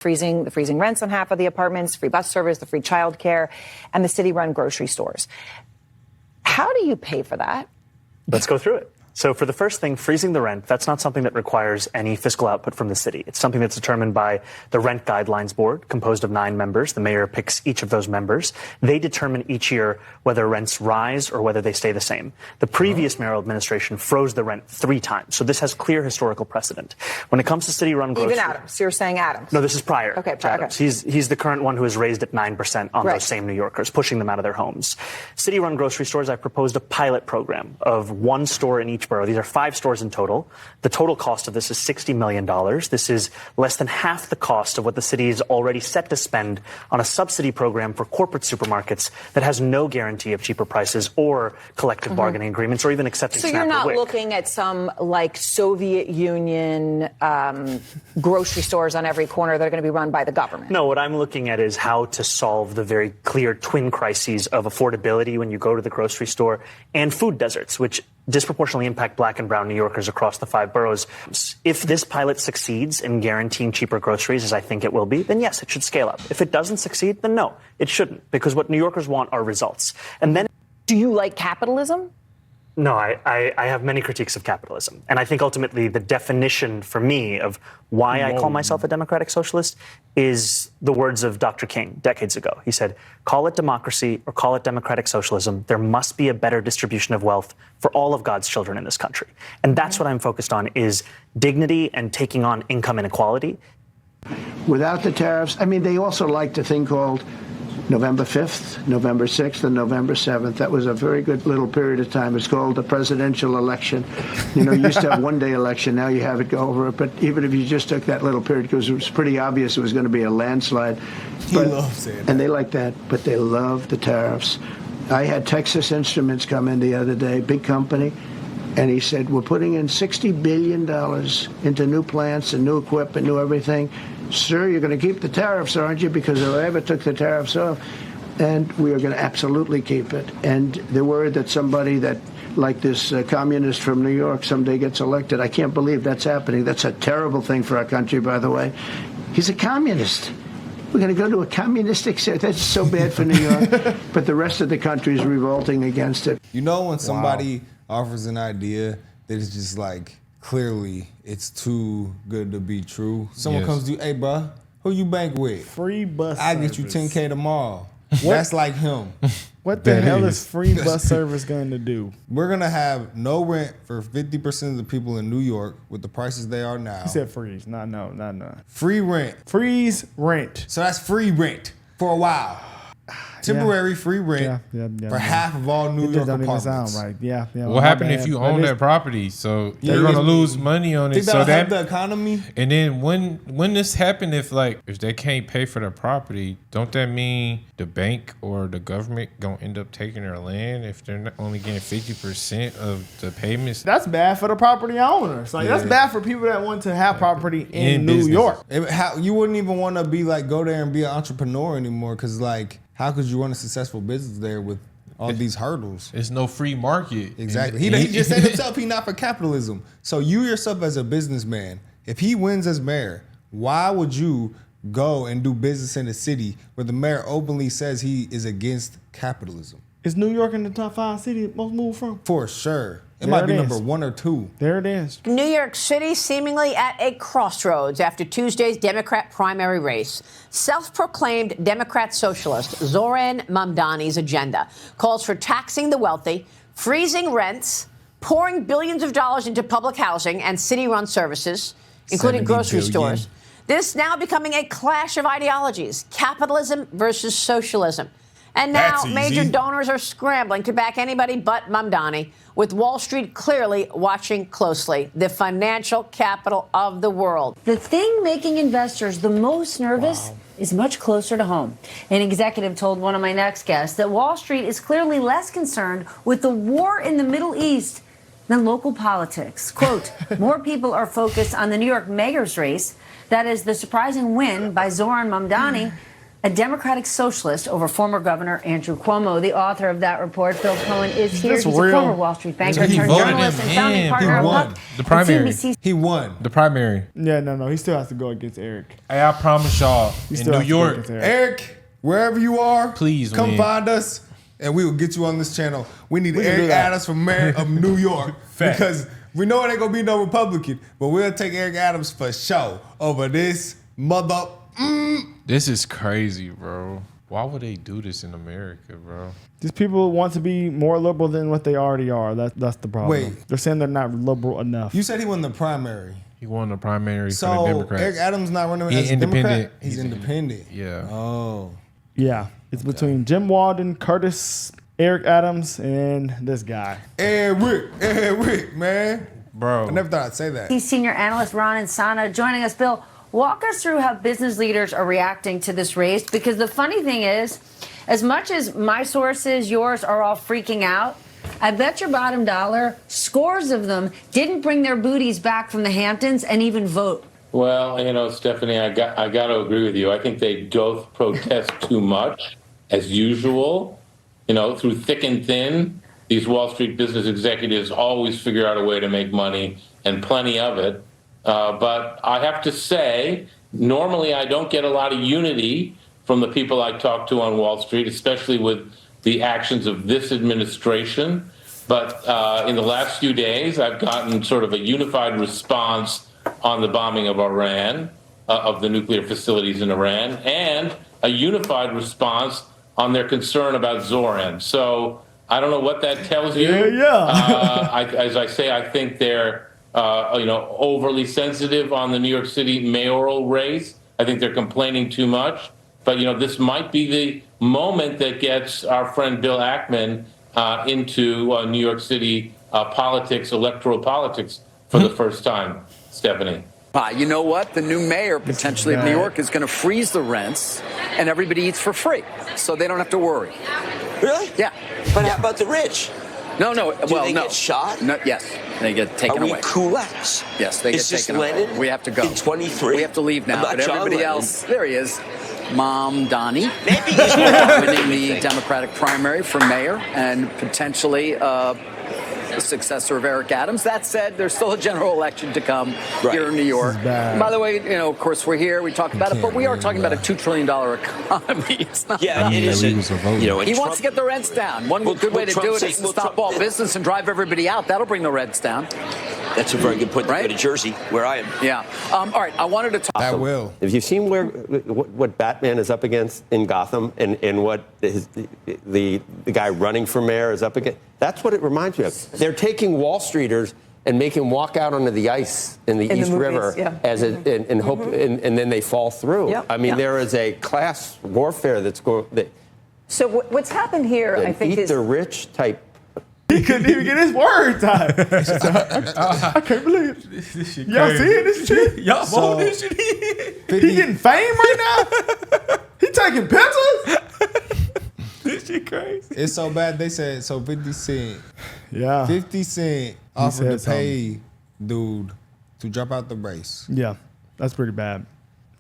freezing rents on half of the apartments, free bus service, the free childcare, and the city-run grocery stores. How do you pay for that? Let's go through it. So for the first thing, freezing the rent, that's not something that requires any fiscal output from the city. It's something that's determined by the Rent Guidelines Board, composed of 9 members. The mayor picks each of those members. They determine each year whether rents rise or whether they stay the same. The previous mayoral administration froze the rent 3 times. So this has clear historical precedent. When it comes to city-run grocery... Even Adams. You're saying Adams. No, this is prior. Okay, Adams. He's the current one who has raised it 9% on those same New Yorkers, pushing them out of their homes. City-run grocery stores, I proposed a pilot program of 1 store in each borough. These are 5 stores in total. The total cost of this is $60 million. This is less than half the cost of what the city is already set to spend on a subsidy program for corporate supermarkets that has no guarantee of cheaper prices or collective bargaining agreements or even accepting SNAP. So you're not WIC. looking at some like Soviet Union grocery stores on every corner that are going to be run by the government? No, what I'm looking at is how to solve the very clear twin crises of affordability when you go to the grocery store and food deserts, which disproportionately impact black and brown New Yorkers across the 5 boroughs. If this pilot succeeds in guaranteeing cheaper groceries, as I think it will be, then yes, it should scale up. If it doesn't succeed, then no, it shouldn't, because what New Yorkers want are results. And then... Do you like capitalism? No, I have many critiques of capitalism. And I think ultimately the definition for me of why I call myself a democratic socialist is the words of Dr. King decades ago. He said, call it democracy or call it democratic socialism. There must be a better distribution of wealth for all of God's children in this country. And that's what I'm focused on, is dignity and taking on income inequality. Without the tariffs, I mean, they also liked a thing called November 5th, November 6th, and November 7th. That was a very good little period of time. It's called the presidential election. You know, you used to have one-day election. Now you have it go over it. But even if you just took that little period, because it was pretty obvious it was going to be a landslide. But, he loves it. And they like that, but they love the tariffs. I had Texas Instruments come in the other day, big company, and he said, we're putting in $60 billion into new plants and new equipment, new everything. Sir, you're going to keep the tariffs, aren't you? Because if I ever took the tariffs off, and we are going to absolutely keep it. And they're worried that somebody that, like this communist from New York, someday gets elected. I can't believe that's happening. That's a terrible thing for our country, by the way. He's a communist. We're going to go to a communistic state. That's so bad for New York. But the rest of the country is revolting against it. You know when somebody offers an idea that is just like, clearly it's too good to be true. Someone comes to you, hey, bro, who you bank with? Free bus I service. get you $10K tomorrow. That's like him. What the hell is free bus service going to do? We're going to have no rent for 50% of the people in New York with the prices they are now. He said freeze. No. Free rent. Freeze rent. So that's free rent for a while. Temporary free rent for half of all New York apartments. Don't even sound right. Yeah. What happened if you own that property? So you're gonna lose money on it. Think that'll help the economy. And then when this happened, if they can't pay for the property, don't that mean the bank or the government gonna end up taking their land if they're only getting 50% of the payments? That's bad for the property owners. That's bad for people that want to have property in New York. You wouldn't even want to be go there and be an entrepreneur anymore, because how could you run a successful business there with all these hurdles? It's no free market. Exactly. He just said himself he's not for capitalism. So you yourself as a businessman, if he wins as mayor, why would you go and do business in a city where the mayor openly says he is against capitalism? Is New York in the top 5 cities most moved from? For sure. It might be number 1 or 2. There it is. New York City seemingly at a crossroads after Tuesday's Democrat primary race. Self-proclaimed Democrat socialist Zohran Mamdani's agenda calls for taxing the wealthy, freezing rents, pouring billions of dollars into public housing and city-run services, including grocery stores. This now becoming a clash of ideologies, capitalism versus socialism. And now major donors are scrambling to back anybody but Mamdani, with Wall Street clearly watching closely, the financial capital of the world. The thing making investors the most nervous is much closer to home. An executive told one of my next guests that Wall Street is clearly less concerned with the war in the Middle East than local politics. Quote, more people are focused on the New York mayor's race, that is the surprising win by Zohran Mamdani, a Democratic socialist over former Governor Andrew Cuomo. The author of that report, Bill Cohen, is here. He's a former Wall Street banker He turned voted journalist him and founding in. partner He of won. Buck The primary. and CNBC. He won. The primary. Yeah, no, he still has to go against Eric. Hey, I promise y'all, He in still New has to go York, against Eric. Eric, wherever you are, Please come win. find us, and we will get you on this channel. We need We can do Eric that. Adams for mayor of New York Fact. because we know it ain't gonna be no Republican, but we'll take Eric Adams for show over this mother. this is crazy, bro. Why would they do this in America, bro? These people want to be more liberal than what they already are. That's the problem. Wait. They're saying they're not liberal enough. You said he won the primary, He won the primary for the so Democrats. Eric Adams not running He as a Democrat. independent. He's independent. Yeah. Oh, Yeah, it's between Jim Walden, Curtis, Eric Adams, and this guy. Eric, man. Bro. I never thought I'd say that. He's senior analyst Ron Insana joining us. Bill, walk us through how business leaders are reacting to this race, because the funny thing is, as much as my sources, yours, are all freaking out, I bet your bottom dollar, scores of them didn't bring their booties back from the Hamptons and even vote. Well, Stephanie, I got to agree with you. I think they both protest too much, as usual. Through thick and thin, these Wall Street business executives always figure out a way to make money, and plenty of it. But I have to say, normally I don't get a lot of unity from the people I talk to on Wall Street, especially with the actions of this administration. But in the last few days, I've gotten sort of a unified response on the bombing of Iran, of the nuclear facilities in Iran, and a unified response on their concern about Zohran. So I don't know what that tells you. As I say, I think they're overly sensitive on the New York City mayoral race. I think they're complaining too much. But this might be the moment that gets our friend Bill Ackman into New York City politics, electoral politics, for the first time. Stephanie. You know what? The new mayor potentially of New York is going to freeze the rents, and everybody eats for free, so they don't have to worry. Really? Yeah. But how about the rich? No. Do they get shot? No. Yes, they get taken away. Are we kulaks? Yes, they get taken away. Lenin We have to go. in 23? We have to leave now. About But John everybody Lennon. else, there he is. Mamdani, Maybe he's winning the Democratic primary for mayor and potentially the successor of Eric Adams. That said, there's still a general election to come here in New York. By the way, of course, we're here. We talk about it, but we are talking about a $2 trillion economy. It's not. Yeah, it is. He wants to get the rents down. One good way to do it is to stop all business and drive everybody out. That'll bring the rents down. That's a very good point. Right? Go to Jersey, where I am. Yeah. All right. I wanted to talk. That will. Have you seen what Batman is up against in Gotham and what the guy running for mayor is up against? That's what it reminds me of. They're taking Wall Streeters and make him walk out onto the ice in the East River as and hope, and then they fall through. Yep. I mean, there is a class warfare that's going. So what's happened here, I think, eat the rich type. He couldn't even get his words out. I can't believe it. Y'all seeing this shit? Y'all voting this shit? He getting fame right now? He taking pictures? This shit crazy. It's so bad. They said 50 Cent. Yeah. 50 Cent offered to said pay dude to drop out the race. Yeah, that's pretty bad.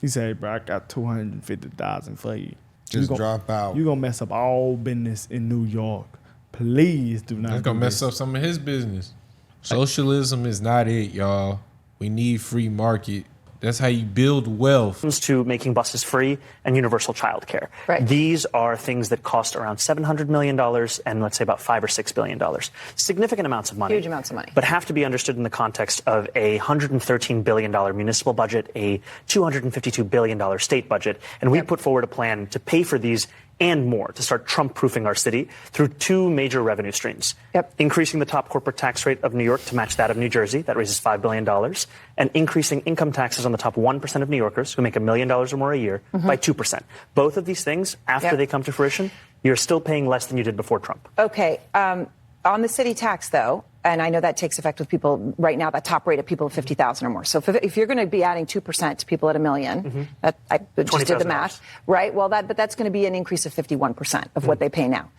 He said, bro, I got $250,000 for you. Just drop out. You gonna mess up all business in New York. Please do not. That's gonna mess up some of his business. Socialism is not it, y'all. We need free market. That's how you build wealth. To making buses free and universal child care. Right. These are things that cost around $700 million and let's say about $5 or $6 billion. Significant amounts of money. Huge amounts of money. But have to be understood in the context of a $113 billion municipal budget, a $252 billion state budget. And we put forward a plan to pay for these and more to start Trump-proofing our city through two major revenue streams. Increasing the top corporate tax rate of New York to match that of New Jersey. That raises $5 billion. And increasing income taxes on the top 1% of New Yorkers who make $1 million or more a year by 2%. Both of these things, after they come to fruition, you're still paying less than you did before Trump. Okay. On the city tax, though, and I know that takes effect with people right now, that top rate of people of 50,000 or more. So if you're going to be adding 2% to people at $1 million, that I just did the math, right? Well, but that's going to be an increase of 51% of what they pay now.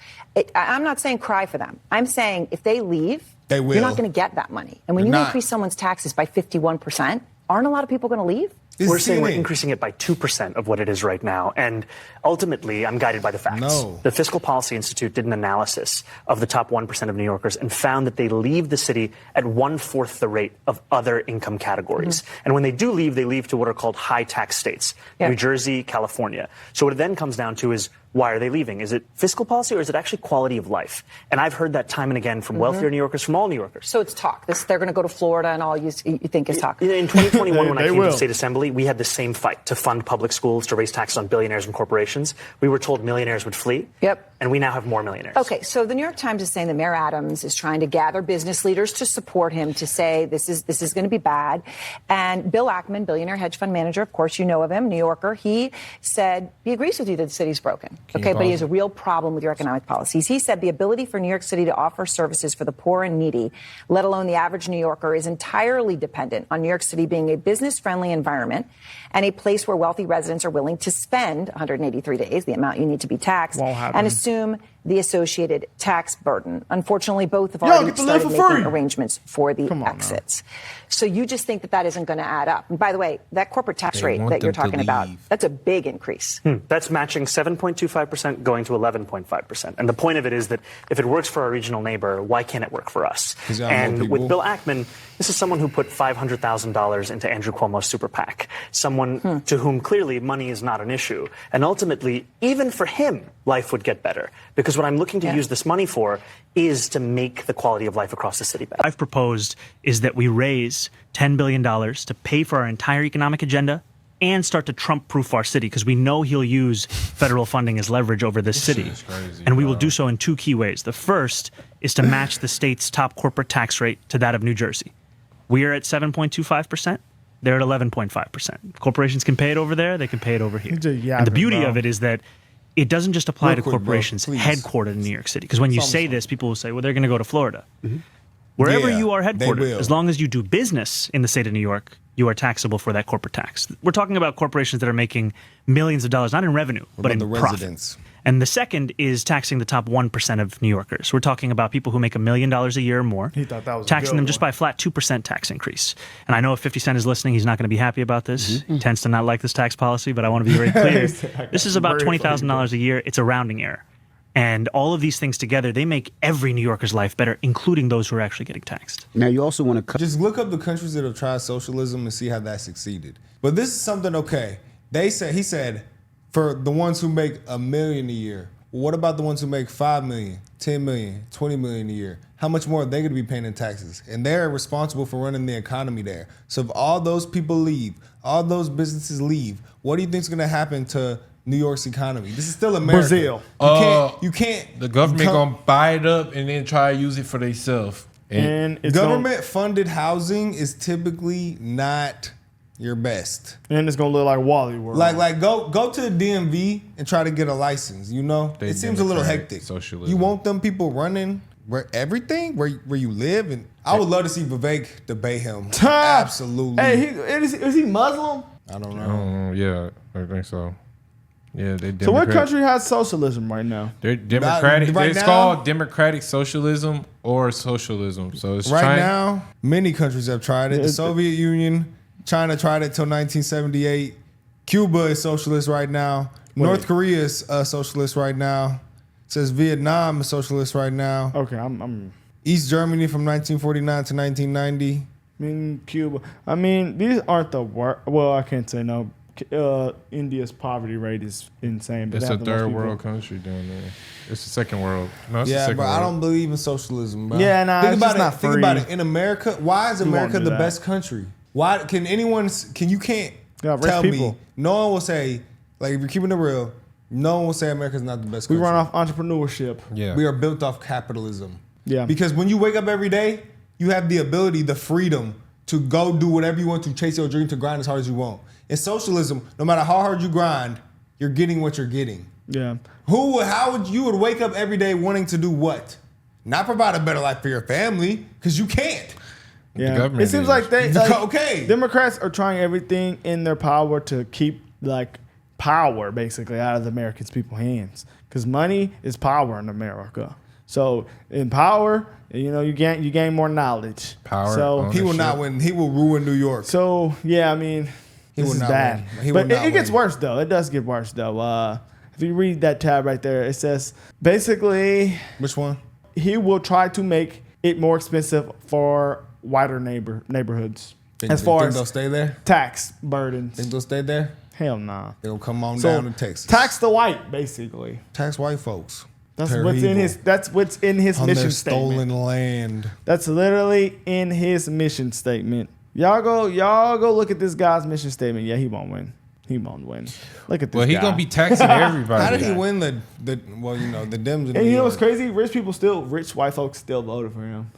I'm not saying cry for them. I'm saying if they leave, they will. You're not going to get that money. And when you increase someone's taxes by 51%, aren't a lot of people going to leave? We're saying we're increasing it by 2% of what it is right now. And ultimately, I'm guided by the facts. No. The Fiscal Policy Institute did an analysis of the top 1% of New Yorkers and found that they leave the city at 1/4 the rate of other income categories. And when they leave to what are called high tax states, New Jersey, California. So what it then comes down to is, why are they leaving? Is it fiscal policy or is it actually quality of life? And I've heard that time and again from wealthier New Yorkers, from all New Yorkers. So it's talk. They're going to go to Florida and all you think is talk. In 2021, when I came to the state assembly, we had the same fight to fund public schools, to raise taxes on billionaires and corporations. We were told millionaires would flee. Yep. And we now have more millionaires. Okay, so the New York Times is saying that Mayor Adams is trying to gather business leaders to support him, to say this is going to be bad. And Bill Ackman, billionaire hedge fund manager, of course you know of him, New Yorker, he said he agrees with you that the city's broken. Okay, but he has a real problem with your economic policies. He said the ability for New York City to offer services for the poor and needy, let alone the average New Yorker, is entirely dependent on New York City being a business-friendly environment and a place where wealthy residents are willing to spend 183 days, the amount you need to be taxed, and assume the associated tax burden. Unfortunately, both have already started making arrangements for the exits. So you just think that isn't going to add up. And by the way, that corporate tax rate that you're talking about, that's a big increase. That's matching 7.25% going to 11.5%. And the point of it is that if it works for our regional neighbor, why can't it work for us? And with Bill Ackman, this is someone who put $500,000 into Andrew Cuomo's super PAC, someone to whom clearly money is not an issue. And ultimately, even for him, life would get better. Because what I'm looking to use this money for is to make the quality of life across the city better. I've proposed is that we raise $10 billion to pay for our entire economic agenda and start to Trump-proof our city, because we know he'll use federal funding as leverage over this city. And we will do so in two key ways. The first is to match the state's top corporate tax rate to that of New Jersey. We are at 7.25%. They're at 11.5%. Corporations can pay it over there. They can pay it over here. And the beauty of it is that it doesn't just apply to corporations headquartered in New York City. Because when you say this, people will say, well, they're going to go to Florida. Wherever you are headquartered, as long as you do business in the state of New York, you are taxable for that corporate tax. We're talking about corporations that are making millions of dollars, not in revenue, but in profit. And the second is taxing the top 1% of New Yorkers. We're talking about people who make $1 million a year or more, taxing them just by a flat 2% tax increase. And I know if 50 Cent is listening, he's not going to be happy about this. He tends to not like this tax policy, but I want to be very clear. This is about $20,000 a year. It's a rounding error. And all of these things together, they make every New Yorker's life better, including those who are actually getting taxed. Now, you also want to just look up the countries that have tried socialism and see how that succeeded. But this is something, he said, for the ones who make $1 million a year, what about the ones who make $5 million, $10 million, $20 million a year? How much more are they going to be paying in taxes? And they're responsible for running the economy there. So if all those people leave, all those businesses leave, what do you think is going to happen to New York's economy? This is still America. Brazil. You can't. The government gonna buy it up and then try to use it for themselves. And government-funded housing is typically not your best. And it's gonna look like Wally World. Like go to the DMV and try to get a license. It seems a little hectic. Socialism. You want them people running where you live, and I would love to see Vivek debate him. Absolutely. Hey, is he Muslim? I don't know. Yeah, I think so. Yeah, they. So what country has socialism right now? They're democratic. It's called democratic socialism or socialism. So it's now. Many countries have tried it. The Soviet Union, China tried it till 1978. Cuba is socialist right now. North Korea is socialist right now. It says Vietnam is socialist right now. Okay, I'm. East Germany from 1949 to 1990. Cuba. These aren't the worst. Well, I can't say no. India's poverty rate is insane. It's a third world country down there. It's the second world. No, it's the second bro, world. I don't believe in socialism, bro. Yeah, nah, think it's about just it. not Think free. about it. In America, why is America the best country? Why can anyone? You can't tell me. No one will say, like, if you're keeping it real, no one will say America's not the best country. We run off entrepreneurship. Yeah, we are built off capitalism. Yeah, because when you wake up every day, you have the ability, the freedom to go do whatever you want to, chase your dream, to grind as hard as you want. In socialism, no matter how hard you grind, you're getting what you're getting. Yeah. How would you wake up every day wanting to do what? Not provide a better life for your family, because you can't. Yeah. It seems like Democrats are trying everything in their power to keep power basically out of the American people's hands, because money is power in America. So in power, you gain more knowledge. Power. So he will not win. He will ruin New York. So yeah, He This will is not bad. win. He But will not it gets win. worse, though. It does get worse, though. If you read that tab right there, it says, basically, Which one? he will try to make it more expensive for whiter neighborhoods. As far think they'll as stay there? tax burdens. Think they'll stay there? Hell nah. They'll come on So, down to Texas. tax the white, basically. Tax white folks. That's They're what's in evil. his. That's what's in his On mission their statement. stolen land. That's literally in his mission statement. Y'all go look at this guy's mission statement. Yeah, he won't win. He won't win. Look at this. Well, he guy. gonna be taxing everybody. How did he win the well, you know, the Dems in And you New know what's York? crazy? Rich white folks still voted for him.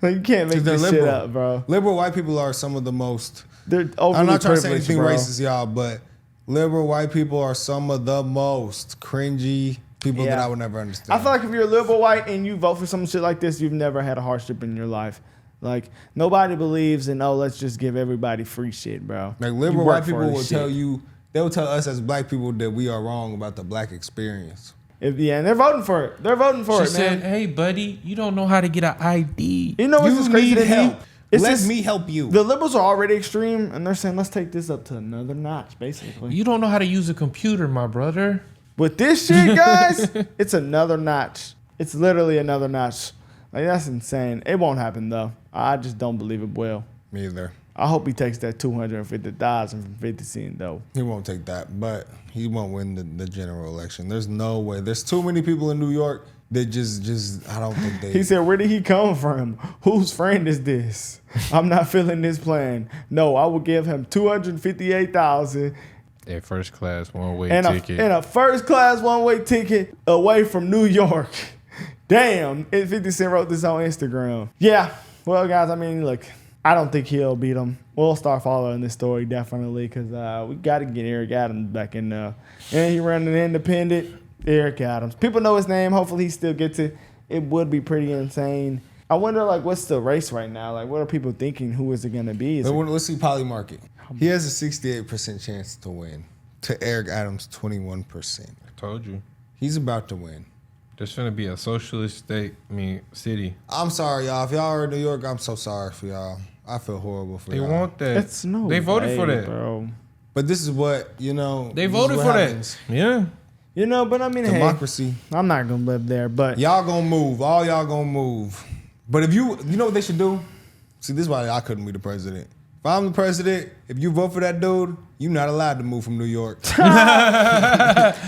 Like, you can't make They're this liberal. shit up, bro. Liberal white people are some of the most. They're overly I'm not trying to say privileged, anything bro. racist, y'all, but liberal white people are some of the most cringy people that Yeah. I would never understand. I feel like if you're a liberal white and you vote for some shit like this, you've never had a hardship in your life. Like, nobody believes in, oh, let's just give everybody free shit, bro. Like You liberal work white for people this will shit. tell you, they will tell us as black people that we are wrong about the black experience. And they're voting for it. They're voting for She it, said, man. "Hey, buddy, you don't know how to get an ID. You know what's You just crazy need to me? help. It's Let just- me help you. The liberals are already extreme, and they're saying, let's take this up to another notch, basically. You don't know how to use a computer, my brother." With this shit, guys, it's another notch. It's literally another notch. Like, that's insane. It won't happen, though. I just don't believe it will. Me either. I hope he takes that $250,000 from 50 Cent, though. He won't take that, but he won't win the general election. There's no way. There's too many people in New York that just I don't think they. He said, where did he come from? Whose friend is this? I'm not feeling this plan. No, I will give him $258,000 A first class one-way and ticket. a first class one-way ticket away from New York. Damn, 50 Cent wrote this on Instagram. Yeah, well, guys, I mean, look, I don't think he'll beat him. We'll start following this story definitely because we got to get Eric Adams back in there. And he ran an independent, Eric Adams. People know his name. Hopefully he still gets it. It would be pretty insane. I wonder, like, what's the race right now? Like, what are people thinking? Who is it going to be? Is it- Let's see Poly Market. He has a 68% chance to win. To Eric Adams, 21%. I told you. He's about to win. There's gonna be a socialist city. I'm sorry, y'all. If y'all are in New York, I'm so sorry for y'all. I feel horrible for They y'all. want that. That's no They voted for way, that, bro. But this is what, you know. They this is voted what for happens. that. Yeah. You know, but I mean, Democracy. hey, I'm not going to live there, but Y'all gonna move. All y'all gonna move. But if you know what they should do? See, this is why I couldn't be the president. If I'm the president, if you vote for that dude, you're not allowed to move from New York.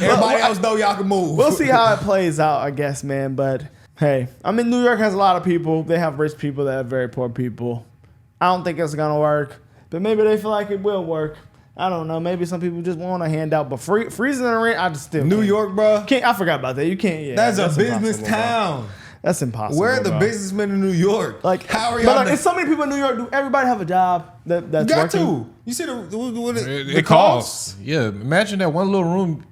Everybody else know y'all can move. we'll see how it plays out, I guess, man. But hey, I mean, New York has a lot of people. They have rich people. They have very poor people. I don't think it's gonna work, but maybe they feel like it will work. I don't know. Maybe some people just want a handout, but freezing the rent, I just still New can't. York, bro. Can't. I forgot about that. You can't. Yeah, That's a business impossible, bro. town. That's impossible. Where are the bro. businessmen in New York? Like, how are but y'all? like, it's so many people in New York. Do everybody have a job that's got working? to. You see what It costs. Yeah. Imagine that one little room,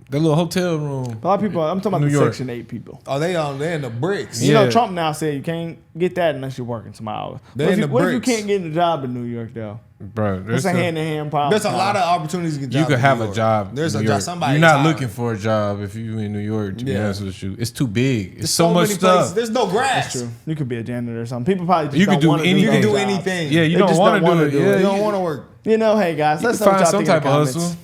that little hotel room. A lot of people. I'm talking about New the York. Section 8 people. Oh, they in the bricks. You know, Yeah. Trump now said you can't get that unless you're working some hours. They're What in if, the what if you bricks. can't get a job in New York though? Bro, It's a hand-in-hand problem. There's a lot of opportunities to get You jobs. could in have New a York. job. There's in a New job. York. Somebody. You're not looking for a job if you in New York. To be Yeah. honest with you, it's too big. It's There's so much many stuff. places. There's no grass. True. You could be a janitor or something. People probably just You don't could do wanna anything. You can those do jobs. anything. Yeah, you They don't just want to wanna do it. do it. Yeah, You don't want to work. You know, hey guys, You let's can know what find y'all some think in the type of comments. hustle.